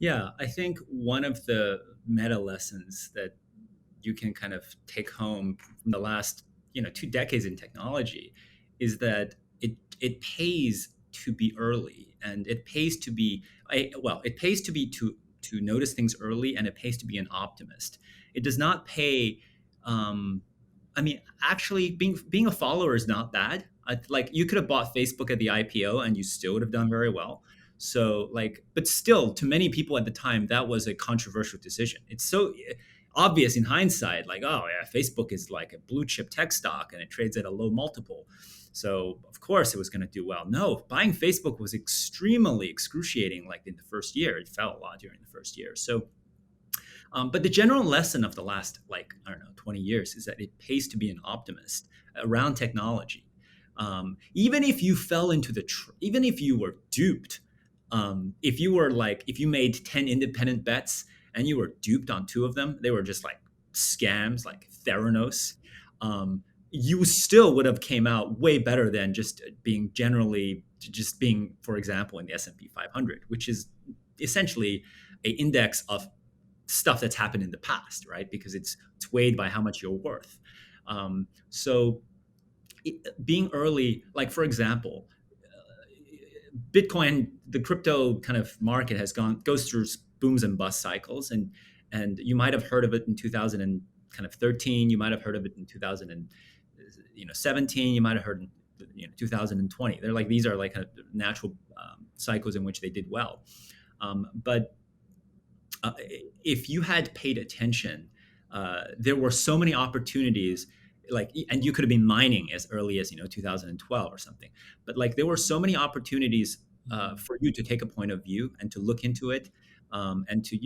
Yeah, I think one of the meta lessons that you can kind of take home from the last 2 decades in technology is that it pays to be early, and it pays to be it pays to be to notice things early, and it pays to be an optimist. It does not pay. I mean, actually, being a follower is not bad. Like, you could have bought Facebook at the IPO and you still would have done very well. So, like, but still, to many people at the time, that was a controversial decision. It's so obvious in hindsight, like, oh yeah, Facebook is like a blue chip tech stock and it trades at a low multiple. So of course it was going to do well. No, buying Facebook was extremely excruciating. Like, in the first year, it fell a lot during the first year. So, but the general lesson of the last, like, I don't know, 20 years is that it pays to be an optimist around technology. Even if you fell into even if you were duped, if you made 10 independent bets and you were duped on two of them, they were just like scams, like Theranos. You still would have came out way better than just being, for example, in the S&P 500, which is essentially a index of stuff that's happened in the past, right? Because it's weighed by how much you're worth. So being early, like, for example, Bitcoin, the crypto kind of market goes through booms and bust cycles, and you might have heard of it in 2013. You might have heard of it in 2017. You might have heard in 2020. These are like kind of natural cycles in which they did well. But if you had paid attention, there were so many opportunities, and you could have been mining as early as 2012 or something. But like, there were so many opportunities for you to take a point of view and to look into it, and to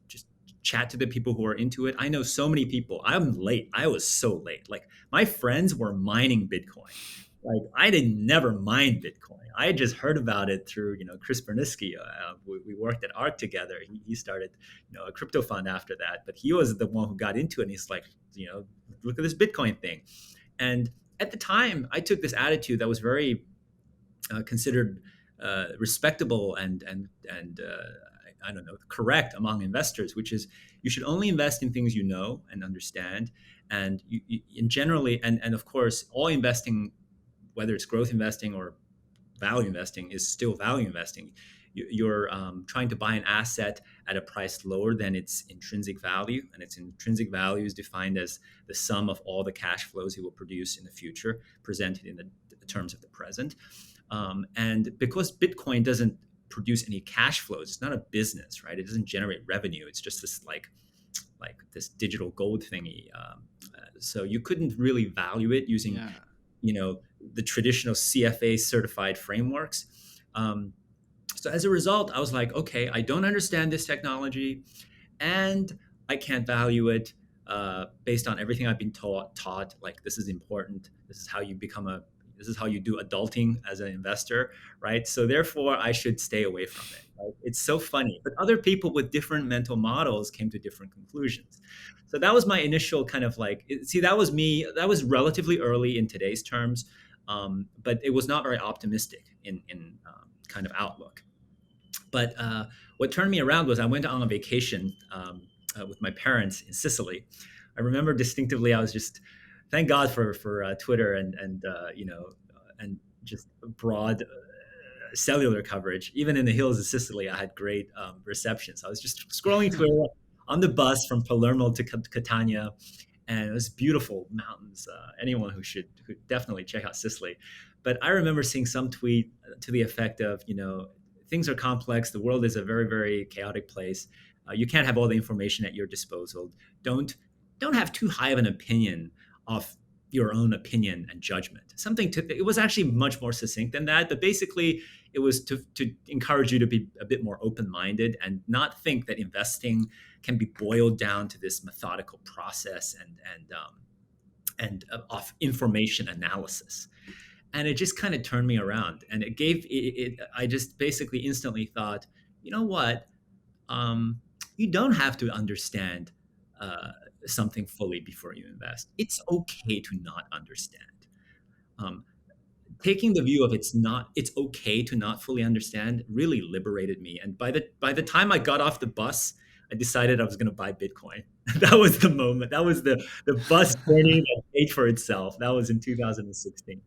just chat to the people who are into it. I know so many people. I'm late. I was so late. Like, my friends were mining Bitcoin. Like, I didn't never mine Bitcoin. I had just heard about it through Chris Bernisky. We worked at ARC together. He started a crypto fund after that, but he was the one who got into it. And he's like, look at this Bitcoin thing. And at the time, I took this attitude that was very considered respectable and I don't know, correct among investors, which is you should only invest in things you know and understand. And generally, and of course, all investing, whether it's growth investing or value investing, is still value investing. You're trying to buy an asset at a price lower than its intrinsic value, and its intrinsic value is defined as the sum of all the cash flows it will produce in the future, presented in the terms of the present. And because Bitcoin doesn't produce any cash flows, it's not a business, right? It doesn't generate revenue. It's just this like this digital gold thingy. So you couldn't really value it using Yeah. the traditional CFA certified frameworks. So as a result, I was like, okay, I don't understand this technology, and I can't value it based on everything I've been taught. Like, this is important. This is how you this is how you do adulting as an investor, right? So therefore, I should stay away from it. Right? It's so funny, but other people with different mental models came to different conclusions. So that was my initial kind of like, see, that was me. That was relatively early in today's terms, but it was not very optimistic in kind of outlook. But what turned me around was I went on a vacation with my parents in Sicily. I remember distinctively. I was just, thank God for Twitter and just broad cellular coverage. Even in the hills of Sicily, I had great reception. So I was just scrolling Twitter on the bus from Palermo to Catania, and it was beautiful mountains. Anyone who definitely check out Sicily. But I remember seeing some tweet to the effect of, things are complex. The world is a very, very chaotic place. You can't have all the information at your disposal. Don't don't have too high of an opinion of your own opinion and judgment. It was actually much more succinct than that, but basically it was to encourage you to be a bit more open-minded and not think that investing can be boiled down to this methodical process and of information analysis. And it just kind of turned me around, and I just basically instantly thought, you know what, you don't have to understand something fully before you invest. It's okay to not understand. um, taking the view of it's okay to not fully understand really liberated me. And by the time I got off the bus, I decided I was going to buy Bitcoin. That was the moment. That was the bus journey that paid for itself. That was in 2016.